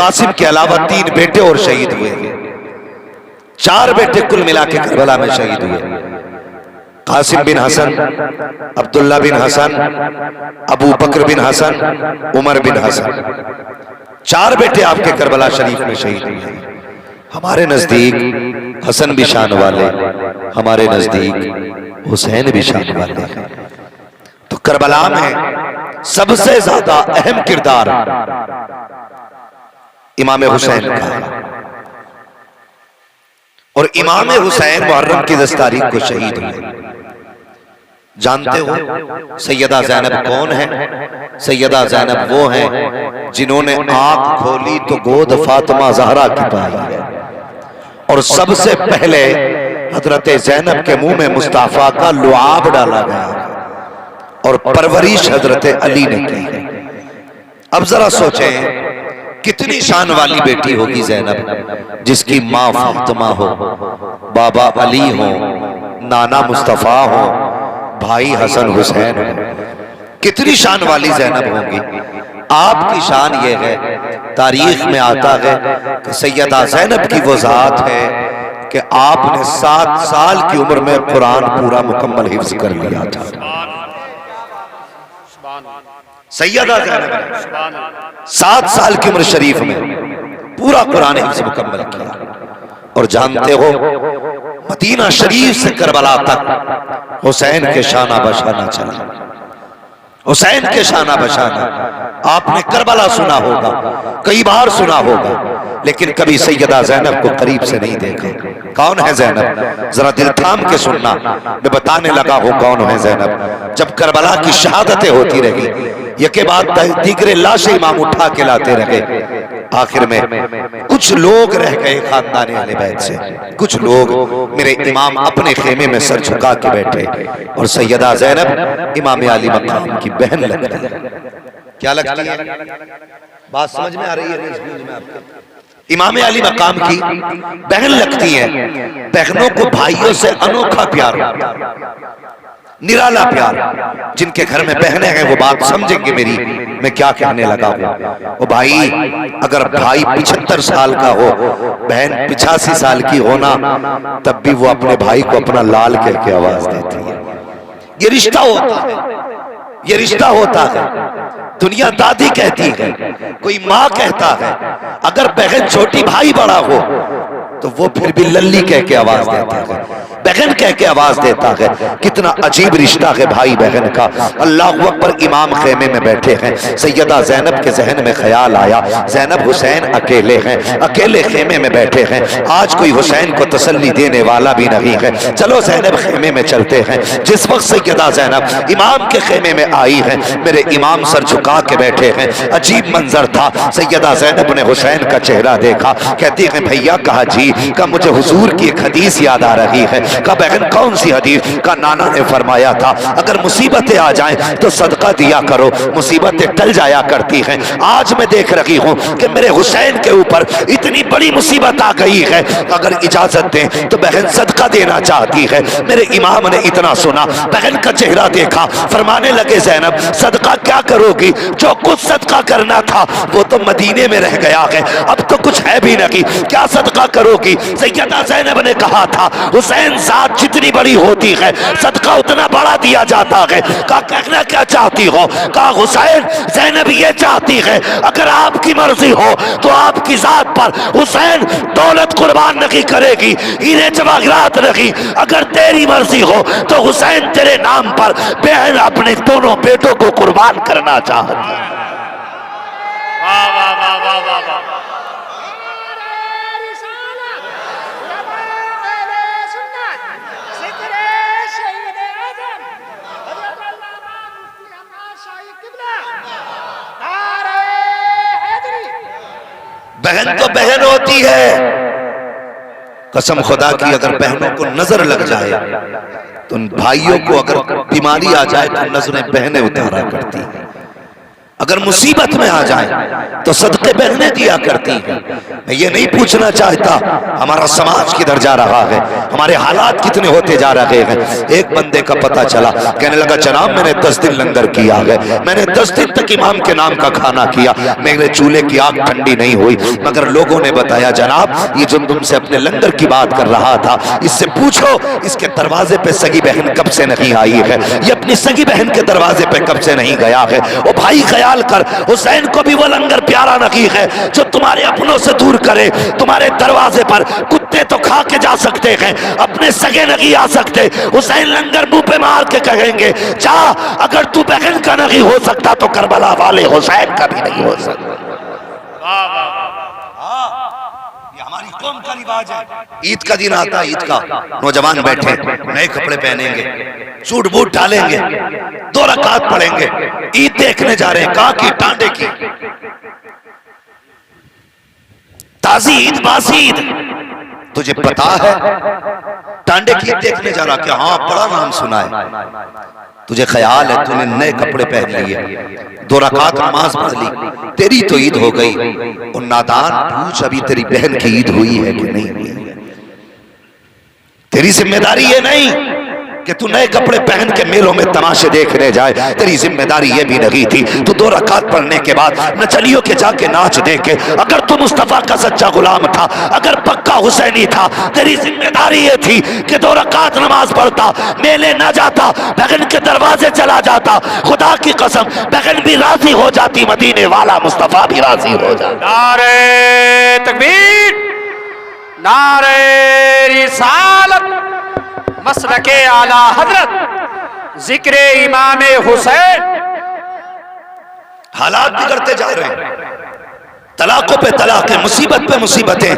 قاسم کے علاوہ 3 بیٹے اور شہید ہوئے، 4 بیٹے کل ملا کے کربلا میں شہید ہوئے، قاسم بن حسن، عبداللہ بن حسن، ابو بکر بن حسن، عمر بن حسن، 4 بیٹے آپ کے کربلا شریف میں شہید ہوئے۔ ہمارے نزدیک حسن بھی شان والے، ہمارے نزدیک حسین بھی شان والے ہیں۔ تو کربلا میں سب سے زیادہ اہم کردار امام حسین کا ہے، اور امام حسین محرم کی 10 تاریخ کو شہید ہوئے۔ جانتے ہو سیدہ زینب کون ہے؟ سیدہ زینب وہ ہیں جنہوں نے آنکھ کھولی تو گود فاطمہ زہرا کی پائی ہے، اور سب سے پہلے حضرت زینب کے منہ میں مصطفیٰ کا لعاب ڈالا گیا اور پرورش حضرت علی نے کی ہے۔ اب ذرا سوچیں کتنی شان والی بیٹی ہوگی زینب، جس کی ماں فاطمہ ہو، بابا علی ہو، نانا مصطفیٰ ہو، بھائی حسن حسین ہو، کتنی شان والی زینب ہوگی۔ آپ کی شان یہ ہے، تاریخ میں آتا ہے کہ سیدہ زینب کی وہ ذات ہے کہ آپ نے 7 سال کی عمر میں قرآن پورا مکمل حفظ کر لیا تھا۔ سیدہ زینب نے 7 سال کی عمر شریف میں پورا قرآن حفظ مکمل کیا، اور جانتے ہو مدینہ شریف سے کربلا تک حسین کے شانہ بشانہ چلا، حسین کے شانہ بشانہ۔ آپ نے کربلا سنا ہوگا، کئی بار سنا ہوگا، لیکن کبھی سیدہ زینب کو قریب سے نہیں دیکھا۔ کون ہے زینب؟ ذرا دل تھام کے سننا، میں بتانے لگا ہوں کون ہے زینب۔ جب کربلا کی شہادتیں ہوتی رہی، یکے بعد دیگر لاشیں امام اٹھا کے لاتے رہے، آخر میں کچھ لوگ رہ گئے خاندان اہل بیت سے، کچھ لوگ میرے امام اپنے خیمے میں سر جھکا کے بیٹھے، اور سیدہ زینب امام علی مقام کی بہن لگتی ہے۔ کیا لگتی ہے؟ بات سمجھ میں آ رہی ہے؟ میں آپ کو امام علی مقام کی بہن لگتی ہیں۔ بہنوں کو بھائیوں سے انوکھا پیار ہوتا ہے، نرالا پیار۔ جن کے گھر میں بہنیں ہیں وہ بات سمجھیں گے میری، میں کیا کہنے لگا ہوں۔ وہ بھائی، اگر بھائی 75 سال کا ہو، بہن 85 سال کی ہونا، تب بھی وہ اپنے بھائی کو اپنا لال کہہ کے آواز دیتی ہے۔ یہ رشتہ ہوتا ہے، یہ رشتہ ہوتا ہے۔ دنیا دادی کہتی ہے، کوئی ماں کہتا ہے، اگر بہن چھوٹی بھائی بڑا ہو تو وہ پھر بھی للی کہہ کے آواز دیتا ہے، بہن کہہ کے آواز دیتا ہے۔ کتنا عجیب رشتہ ہے بھائی بہن کا۔ اللہ اکبر، امام خیمے میں بیٹھے ہیں، سیدہ زینب کے ذہن میں خیال آیا، زینب حسین اکیلے ہیں، اکیلے خیمے میں بیٹھے ہیں، آج کوئی حسین کو تسلی دینے والا بھی نہیں ہے، چلو زینب خیمے میں چلتے ہیں۔ جس وقت سیدہ زینب امام کے خیمے میں آئی ہے، میرے امام سر جھکا کے بیٹھے ہیں۔ عجیب منظر تھا، سیدہ زینب نے حسین کا چہرہ دیکھا، کہتی ہیں بھیا، کہا جی، کہا مجھے حضور کی ایک حدیث یاد آ رہی ہے۔ کہا بہن کون سی حدیث؟ کہا نانا نے فرمایا تھا اگر مصیبتیں آ جائیں تو صدقہ دیا کرو، مصیبتیں ٹل جایا کرتی ہیں۔ آج میں دیکھ رہی ہوں کہ میرے حسین کے اوپر اتنی بڑی مصیبت آ گئی ہے، اگر اجازت دیں تو بہن صدقہ دینا چاہتی ہے۔ میرے امام نے اتنا سنا، بہن کا چہرہ دیکھا، فرمانے لگے زینب صدقہ کیا کرو گی؟ جو کچھ صدقہ کرنا تھا وہ تو مدینے میں رہ گیا ہے، اب تو کچھ ہے بھی نہیں، کیا صدقہ کرو گی؟ سیدہ زینب نے کہا تھا حسین ذات جتنی بڑی ہوتی ہے صدقہ اتنا بڑا دیا جاتا ہے۔ کہا کہنا کیا چاہتی ہو؟ کہا حسین، زینب یہ چاہتی ہے اگر آپ کی مرضی ہو تو آپ کی ذات پر حسین دولت قربان نہیں کرے گی، ہیرے جواہرات نہیں، اگر تیری مرضی ہو تو حسین تیرے نام پر بہن اپنے دونوں بیٹوں کو قربان کرنا چاہتی ہے۔ واہ واہ واہ واہ واہ واہ۔ بہن تو بہن ہوتی ہے، قسم خدا کی اگر بہنوں کو نظر لگ جائے تو ان بھائیوں کو اگر بیماری آ جائے تو نظریں بہنیں اتارا کرتی ہیں۔ اگر مصیبت میں آ جائیں تو صدقے بہنیں دیا کرتی ہیں. میں یہ نہیں پوچھنا چاہتا ہمارا سماج کدھر جا رہا ہے، ہمارے حالات کتنے ہوتے جا رہے ہیں. ایک بندے کا پتہ چلا، کہنے لگا جناب میں نے 10 دن لنگر کیا ہے، میں نے 10 دن تک امام کے نام کا کھانا کیا، میرے چولہے کی آگ ٹھنڈی نہیں ہوئی، مگر لوگوں نے بتایا جناب یہ جو تم سے اپنے لنگر کی بات کر رہا تھا اس سے پوچھو اس کے دروازے پہ سگی بہن کب سے نہیں آئی ہے، یہ اپنی سگی بہن کے دروازے پہ کب سے نہیں گیا ہے. او بھائی خیال کر، حسین کو بھی وہ لنگر پیارا نہیں ہے جو تمہارے اپنوں سے دور کرے. تمہارے دروازے پر کتے تو کھا کے جا سکتے ہیں، اپنے سگے نہیں آ سکتے. حسین لنگر منہ پہ مار کے کہیں گے جا، اگر تو بہن کا نہیں ہو سکتا تو کربلا والے حسین کا بھی نہیں ہو سکتا. یہ ہماری قوم کا رواج ہے. عید کا دن آتا، عید کا نوجوان بیٹھے نئے کپڑے پہنیں گے، سوٹ بوٹ ڈالیں گے، 2 رکعت پڑھیں گے، عید دیکھنے جا رہے ہیں. کہاں کی؟ ٹانڈے کی. تازی عید، باسی عید. تجھے پتا ہے ٹانڈے کی عید دیکھنے جا رہا کہ ہاں بڑا نام سنا ہے. تجھے خیال ہے تو نے نئے کپڑے پہن لیے، 2 رکعت نماز پڑھ لی، تیری تو عید ہو گئی. اور نادان پوچھ ابھی تیری بہن کی عید ہوئی ہے کہ نہیں ہوئی؟ تیری ذمہ داری یہ نہیں کہ تو نئے کپڑے پہن کے میلوں میں تماشے دیکھنے جائے. تیری ذمہ داری یہ بھی نہیں تھی تو 2 رکعت پڑھنے کے بعد نچلیوں کے جا کے ناچ دیکھے. اگر تو مصطفیٰ کا سچا غلام تھا، اگر پکا حسینی تھا، تیری ذمہ داری یہ تھی کہ 2 رکعت نماز پڑھتا، میلے نہ جاتا، بہن کے دروازے چلا جاتا. خدا کی قسم بہن بھی راضی ہو جاتی، مدینے والا مصطفیٰ بھی راضی ہو جاتا. نعرہ تکبیر، نعرہ رسالت، مسلک اعلی حضرت، ذکر امام حسین. حالات بگڑتے جا رہے ہیں، طلاقوں پہ طلاقیں، مصیبت پہ مصیبتیں.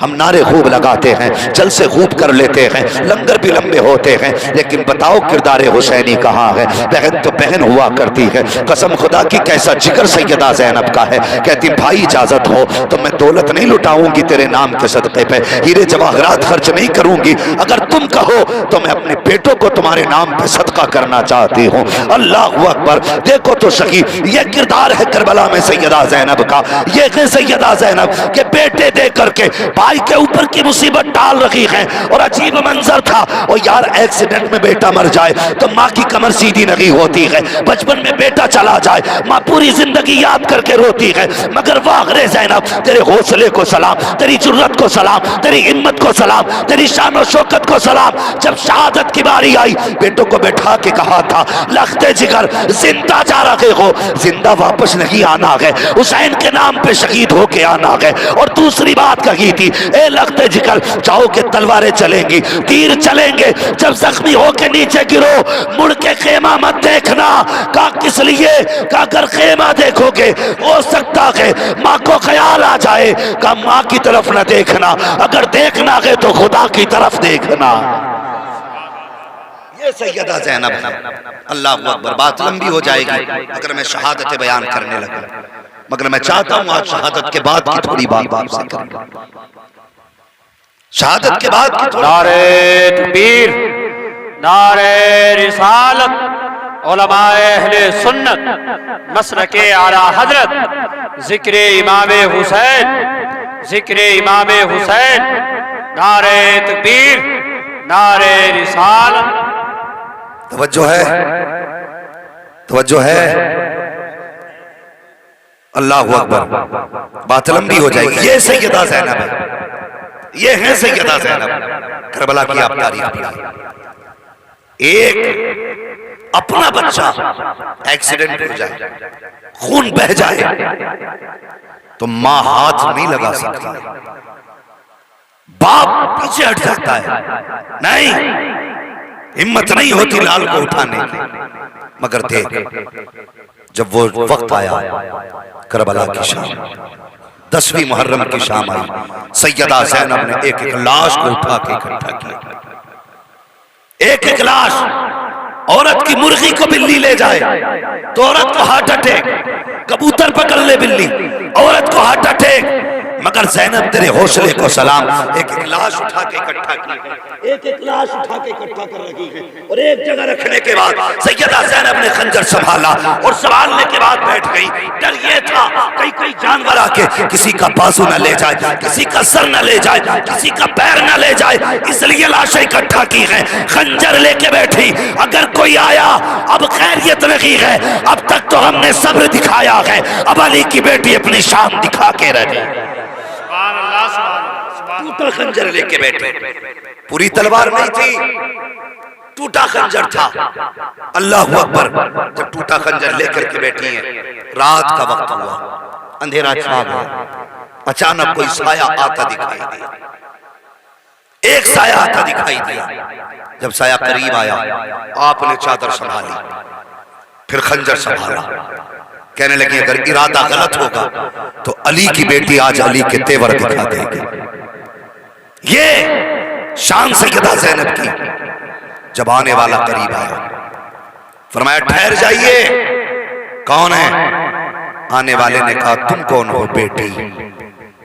ہم نعرے خوب لگاتے ہیں، جلسے خوب کر لیتے ہیں، لنگر بھی لمبے ہوتے ہیں، لیکن بتاؤ کردار حسینی کہاں ہے؟ بہن تو بہن ہوا کرتی ہے. قسم خدا کی کیسا جگر سیدہ زینب کا ہے. کہتی بھائی اجازت ہو تو میں دولت نہیں لٹاؤں گی تیرے نام کے صدقے پہ، ہیرے جواہرات خرچ نہیں کروں گی. اگر تم کہو تو میں اپنے بیٹوں کو تمہارے نام پہ صدقہ کرنا چاہتی ہوں. اللہ اکبر. دیکھو تو سخی، یہ کردار ہے کربلا میں سیدہ زینب کا. یہ ہے سیدہ زینب کہ بیٹے دے کر کے بھائی کے اوپر کی مصیبت ڈال رہی ہے. اور عجیب منظر تھا، اور یار ایکسیڈنٹ میں بیٹا مر جائے تو ماں کی کمر سیدھی نہیں ہوتی ہے. بچپن میں بیٹا چلا جائے ماں پوری زندگی یاد کر کے روتی ہے. مگر واہ رے زینب، تیرے حوصلے کو سلام، تیری جرت کو سلام، تیری ہمت کو سلام، تیری شان و شوکت کو سلام. جب شہادت کی باری آئی بیٹوں کو بیٹھا کے کہا تھا لختے جگر زندہ جا رہے ہو، زندہ واپس نہیں آنا ہے، حسین کے نام پہ شہید ہو کے آنا ہے. اور دوسری بات کہی تھی اے لختے جگر جاؤ کہ تلواریں چلیں گی، تیر چلیں گے، جب زخمی ہو کے نیچے گرو مڑ کے خیمہ مت دیکھنا. کہا کس لیے؟ کہا اگر خیمہ دیکھو گے ہو سکتا ہے ماں کو خیال آ جائے. کہا ماں کی طرف نہ دیکھنا، اگر دیکھنا ہے تو خدا کی طرف دیکھنا. یہ سیدہ زینب ہے. اللہ اکبر. بات لمبی ہو جائے گی اگر میں شہادت بیان کرنے لگا، مگر میں چاہتا ہوں آج شہادت کے بعد کی تھوڑی بات آپ سے کروں. شہادت کے بعد کی تھوڑی نعرہ تکبیر، نعرہ رسالت، علماء اہل سنت، مسلک اعلی حضرت، ذکر امام حسین، ذکر امام حسین. نعرہ تکبیر، نعرہ رسالت. توجہ ہے، توجہ ہے. اللہ اکبر. بات لمبی ہو جائے گی. یہ سیدہ زینب ہے، یہ ہے سیدہ زینب. کربلا کی آپ تاریخ پڑھیں. ایک اپنا بچہ ایکسیڈنٹ ہو جائے، خون بہ جائے تو ماں ہاتھ نہیں لگا سکتی، باپ پیچھے ہٹ جاتا ہے، نہیں ہمت نہیں ہوتی لال کو اٹھانے کی. مگر دیکھ جب وہ وقت آیا کربلا کی شام، 10ویں محرم کی شام آئی، سیدہ زینب نے ایک ایک لاش کو اٹھا کے اکٹھا کیا. ایک ایک لاش. عورت کی مرغی کو بلی لے جائے تو عورت کو ہارٹ اٹیک، کبوتر پکڑ لے بلی عورت کو ہارٹ اٹیک. مگر زینب تیرے حوصلے کو سلام، ایک ایک لاش اٹھا کے اکٹھا کی ہے، ایک ایک لاش اٹھا کے اکٹھا کر رکھی ہے، اور ایک جگہ رکھنے کے بعد سیدہ زینب نے خنجر سنبھالا اور سنبھالنے کے بعد بیٹھ گئی۔ ڈر یہ تھا کوئی جانور آ کے کسی کا بازو نہ لے جائے، کسی کا سر نہ لے جائے، کسی کا پیر نہ لے جائے، اس لیے لاشیں اکٹھا کی ہیں، خنجر لے کے بیٹھی۔ اگر کوئی آیا اب خیریت نہیں ہے، اب تک تو ہم نے صبر دکھایا ہے، اب علی کی بیٹی اپنی شان دکھا کے رہی۔ سبحان اللہ سبحان اللہ ٹوٹا خنجر لے کے بیٹھے، پوری تلوار نہیں تھی، ٹوٹا خنجر تھا۔ اللہ اکبر، جب ٹوٹا خنجر لے کر کے بیٹھی ہیں، رات کا وقت ہوا، اندھیرا چھا گیا، اچانک کوئی سایہ آتا دکھائی دیا، ایک سایہ آتا دکھائی دیا۔ جب سایہ قریب آیا، آپ نے چادر سنبھالی، پھر خنجر سنبھالا، کہنے لگی اگر ارادہ غلط ہوگا تو علی کی بیٹی آج علی کے تیور دکھا دے گی۔ یہ شان سیدہ زینب کی۔ جب آنے والا قریب آیا، فرمایا ٹھہر جائیے، کون ہے؟ آنے والے نے کہا تم کون ہو بیٹی؟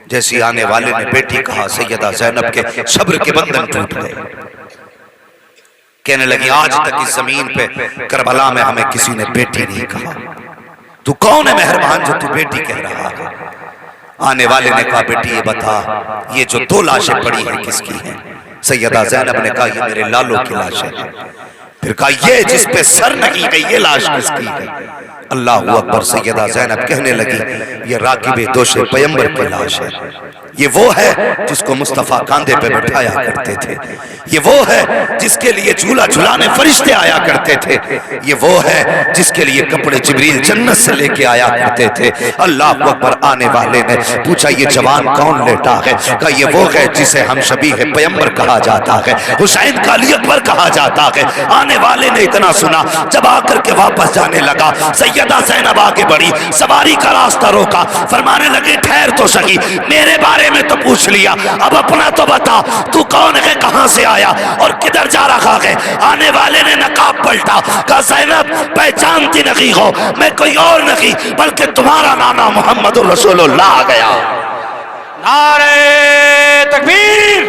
جیسی آنے والے نے بیٹی کہا، سیدہ زینب کے صبر کے بندھن ٹوٹ گئے۔ کہنے لگی آج تک اس زمین پہ کربلا میں ہمیں کسی نے بیٹی نہیں کہا، تو کون ہے مہربان جو تو بیٹی کہہ رہا ہے؟ آنے والے نے کہا بیٹی یہ بتا، یہ جو دو لاشیں پڑی ہیں کس کی ہیں؟ سیدہ زینب نے کہا یہ میرے لالوں کی لاش ہے۔ پھر کہا یہ جس پہ سر نہیں ہے یہ لاش کس کی ہے؟ اللہ اکبر، سیدہ زینب کہنے لگی یہ راکب دوش پیمبر کی لاش ہے، یہ وہ ہے جس کو مصطفیٰ کاندھے پہ بٹھایا کرتے تھے، یہ وہ ہے جس کے لیے جھولا جھلانے فرشتے آیا کرتے تھے، یہ وہ ہے جس کے لیے کپڑے جبریل جنت سے لے کے آیا کرتے تھے۔ اللہ اکبر، آنے والے نے پوچھا یہ جوان کون لیٹا ہے؟ کہا یہ وہ ہے جسے ہم شبیہ پیمبر کہا جاتا ہے، حسین کا علی اکبر کہا جاتا ہے۔ آنے والے نے اتنا سنا، جب آ کر کے واپس جانے لگا، سیدہ زینب آگے بڑھی، سواری کا راستہ روکا، فرمانے لگے ٹھہر تو سکی، میرے بارے میں تو پوچھ لیا، اب اپنا تو بتا، تو کون ہے، کہاں سے آیا اور کدھر جا رہا ہے؟ آنے والے نے نقاب پلٹا، کہا زینب پہچانتی نہیں ہو، میں کوئی اور نہیں بلکہ تمہارا نانا محمد رسول اللہ آ گیا۔ نعرہ تکبیر،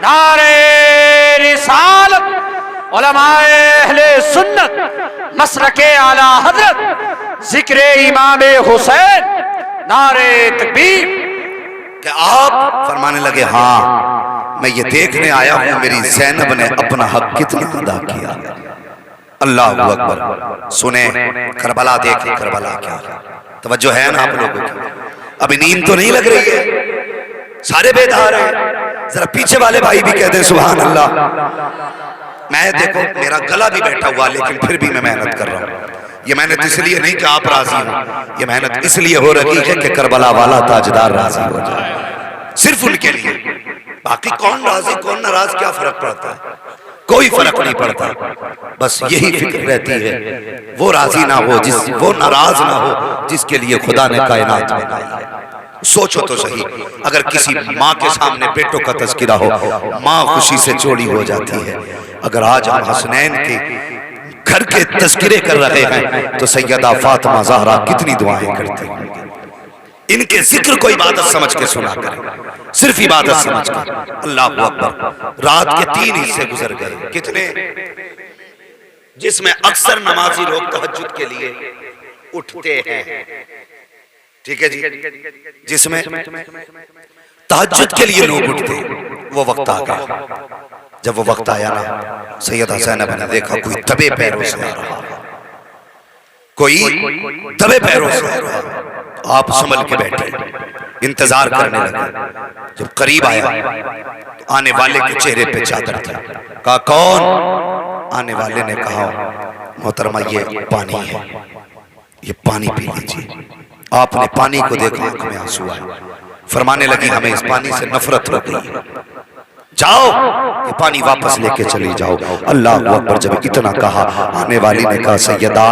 نعرہ رسالت، علماء اہل سنت، مسلک اعلی حضرت، ذکر امام حسین، نعرہ تکبیر۔ کہ آپ فرمانے لگے ہاں میں یہ دیکھنے آیا ہوں میری زینب نے اپنا حق کتنا ادا کیا۔ اللہ اکبر، سنیں کربلا، دیکھیں کربلا کیا ہے۔ توجہ ہے نا آپ لوگوں کی؟ ابھی نیند تو نہیں لگ رہی ہے؟ سارے بیدار ہیں؟ ذرا پیچھے والے بھائی بھی کہہ دیں سبحان اللہ۔ میں دیکھو میرا گلا بھی بیٹھا ہوا لیکن پھر بھی میں محنت کر رہا ہوں۔ یہ محنت اس لیے نہیں کہ آپ راضی ہوں، یہ محنت اس لیے ہو رہی ہے کہ کربلا والا تاجدار راضی ہو جائے، صرف ان کے لیے۔ باقی کون راضی کون ناراض کیا فرق پڑتا ہے؟ کوئی فرق نہیں پڑتا، بس یہی فکر رہتی ہے وہ راضی نہ ہو، وہ ناراض نہ ہو جس کے لیے خدا نے کائنات بنائی ہے۔ سوچو تو صحیح، اگر کسی ماں کے سامنے بیٹوں کا تذکرہ ہو، ماں خوشی سے چوڑی ہو جاتی ہے۔ اگر آج ہم حسنین کے گھر کے تذکرے کر رہے ہیں تو سیدہ فاطمہ زہرا کتنی دعائیں کرتے ہیں۔ ان کے ذکر کو عبادت سمجھ کے سنا کریں، صرف عبادت سمجھ کر۔ اللہ اکبر، رات کے 3 حصے گزر گئے، کتنے؟ جس میں اکثر نمازی لوگ تہجد کے لیے اٹھتے ہیں، ٹھیک ہے جی، جس میں تہجد کے لیے لوگ اٹھتے، وہ وقت آ گیا۔ جب وہ وقت آیا نا، سیدہ زینب نے دیکھا کوئی دبے پیروں سے آ رہا، کوئی دبے پیروں سے آ رہا۔ آپ سنبھل کے بیٹھے، انتظار کرنے لگے۔ جب قریب آیا تو آنے والے کے چہرے پہ چادر تھی۔ کہا کون؟ آنے والے نے کہا محترمہ یہ پانی ہے، یہ پانی پی لیجیے۔ آپ نے پانی کو دیکھا، آنکھ میں آنسو آئے، فرمانے لگی ہمیں اس پانی سے نفرت ہو گئی، جاؤ یہ پانی واپس لے کے چلی جاؤ۔ اللہ اکبر جب اتنا کہا، آنے والی نے کہا سیدہ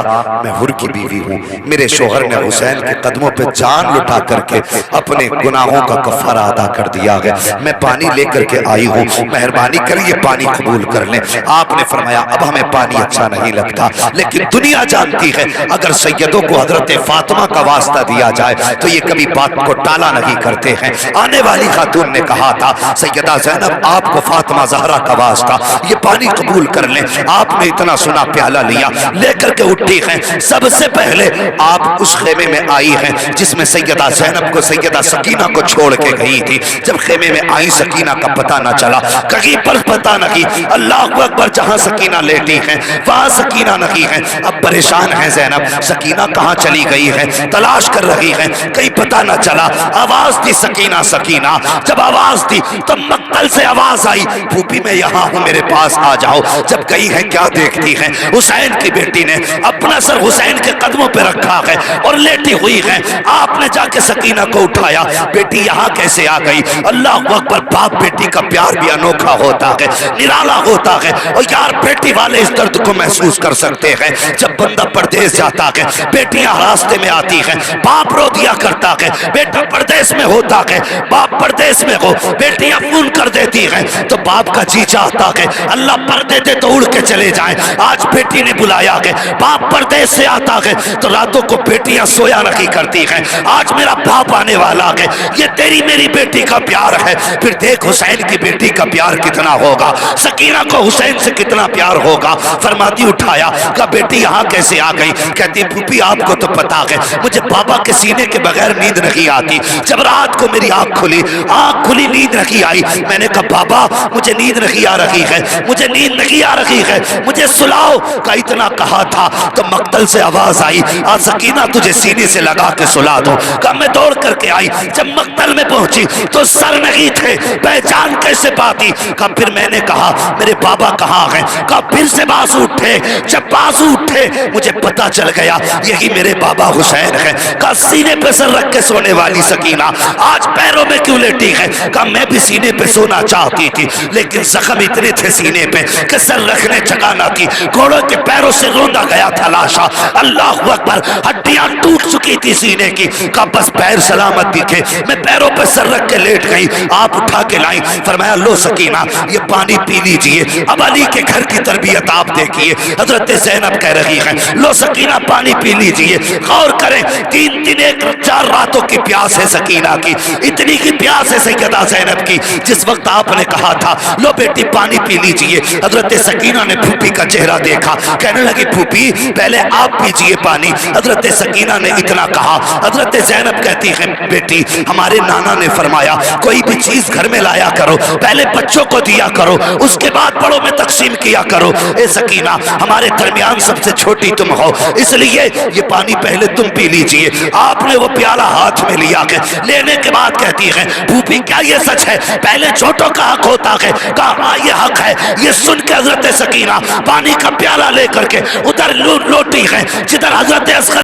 میں حر کی بیوی ہوں، میرے شوہر نے حسین کے قدموں پہ جان لٹا کر کے اپنے گناہوں کا کفارہ ادا کر دیا ہے، میں پانی لے کر کے آئی ہوں، مہربانی کریے پانی قبول کر لیں۔ آپ نے فرمایا اب ہمیں پانی اچھا نہیں لگتا، لیکن دنیا جانتی ہے اگر سیدوں کو حضرت فاطمہ کا واسطہ دیا جائے تو یہ کبھی بات کو ٹالا نہیں کرتے ہیں۔ آنے والی خاتون نے کہا تھا سیدہ زینب آپ کو فاطمہ زہرا کا واسطہ، یہ پانی قبول کر لیں۔ آپ نے اتنا سنا پیالہ لیا، لے کر کے اٹھی ہیں۔ سب سے پہلے آپ اس خیمے میں آئی ہیں جس میں سیدہ زینب کو سیدہ سکینہ کو چھوڑ کے گئی تھی۔ جب خیمے میں آئی سکینہ کا پتہ نہ چلا، کہیں پر پتہ نہیں، اللہ اکبر جہاں سکینہ لیٹی ہیں وہاں سکینہ نہیں ہے۔ اب پریشان ہیں زینب، سکینہ کہاں چلی گئی ہے، تلاش کر رہی ہیں، کہیں پتہ نہ چلا۔ آواز دی سکینہ سکینہ، جب آواز دی تو مقتل سے آواز آئی پھوپھی میں یہاں ہوں میرے پاس آ جاؤ۔ جب گئی ہے کیا دیکھتی ہیں، حسین کی بیٹی نے اپنا سر حسین کے قدموں پہ رکھا ہے اور لیٹی ہوئی ہے۔ آپ نے جا کے سکینہ کو اٹھایا، بیٹی یہاں کیسے آ گئی؟ اللہ اکبر، باپ بیٹی کا پیار بھی انوکھا ہوتا ہے، نرالا ہوتا ہے، اور یار بیٹی والے اس درد کو محسوس کر سکتے ہیں۔ جب بندہ پردیس جاتا ہے، بیٹیاں راستے میں آتی ہیں، باپ رو دیا کرتا ہے، بیٹا پردیس میں ہوتا ہے، باپ پردیس میں ہو، بیٹیاں فون کر دیتی ہیں تو باپ کا جی چاہتا ہے اللہ پردے دے تو اڑ کے چلے جائیں۔ آج بیٹی نے بلایا ہے، باپ پردیس سے آتا ہے تو راتوں کو بیٹیاں سویا نہیں کرتی ہیں۔ آج میرا باپ آنے والا ہے، یہ تیری میری بیٹی کا پیار ہے، پھر دیکھ حسین کی بیٹی کا پیار کتنا ہوگا، سکینہ کو حسین سے کتنا پیار ہوگا۔ فرماتی اٹھایا، کہا بیٹی یہاں کیسے آ گئی؟ کہتی پھوپھی آپ کو تو پتا ہے مجھے بابا کے سینے کے بغیر نیند نہیں آتی، جب رات کو میری آنکھ کھلی نیند نہیں آئی، میں نے کہا بابا مجھے نیند نہیں آ رہی ہے، مجھے نیند نہیں آ رہی ہے، مجھے سلاؤ۔ کا اتنا کہا تھا تو مقتل سے آواز آئی، سکینہ تجھے سینے سے لگا کے سلا دو۔ کہا میں دوڑ کر کے آئی، جب مقتل میں پہنچی تو سر نہیں تھے، پہچان کیسے پاتی؟ کہا پھر میں نے کہا میرے بابا کہاں ہیں؟ کہا پھر سے بازو اٹھے، جب بازو اٹھے مجھے پتا چل گیا یہی میرے بابا حسین ہیں۔ کہا سینے پہ سر رکھ کے سونے والی سکینہ آج پیروں میں کیوں لیٹی ہے؟ کہا میں بھی سینے پہ سونا چاہتی تھی لیکن زخم اتنے تھے سینے پہ کہ سر رکھنے جگہ نہ تھی، گھوڑوں کے پیروں سے روندا گیا تھا لاشا۔ اللہ اکبر، ہڈیاں ٹوٹ چکی تھی سینے کی۔ کہا بس پیر سلامت بھی تھے، میں پیروں پہ سر رکھ کے لیٹ گئی، آپ اٹھا کے لائیں۔ فرمایا لو سکینہ یہ پانی پی لیجئے۔ اب علی کے گھر کی تربیت آپ دیکھیے، حضرت زینب کہہ رہی ہیں لو سکینہ پانی پی لیجئے۔ غور کریں، 3 دن 4 راتوں کی پیاس ہے سکینہ کی، اتنی کی پیاس ہے سیدہ زینب کی۔ جس وقت آپ نے کہا تھا لو بیٹی پانی پی لیجئے، حضرت سکینہ نے پھوپھی کا چہرہ دیکھا، کہنے لگی پھوپھی پہلے آپ پیجئے پانی۔ حضرت سکینہ نے اتنا کہا، حضرت زینب کہتی ہے بیٹی ہمارے نانا نے فرمایا کوئی بھی چیز گھر میں لایا کرو پہلے بچوں کو دیا کرو اس کے بعد بڑوں میں تقسیم کیا کرو۔ اے سکینہ ہمارے درمیان سب سے چھوٹی تم ہو، اس لیے یہ پانی پہلے تم پی لیجئے۔ آپ نے وہ پیالہ ہاتھ میں لیا کہ لینے کے بعد کہتی ہے پھوپھی کیا یہ سچ ہے پہلے چھوٹوں کا حق ہوتا ہے؟ کہا ہاں یہ حق ہے۔ یہ سن کے حضرت سکینہ پانی کا پیالہ لے کر کے ادھر لوٹی ہے جدھر حضرت اصغر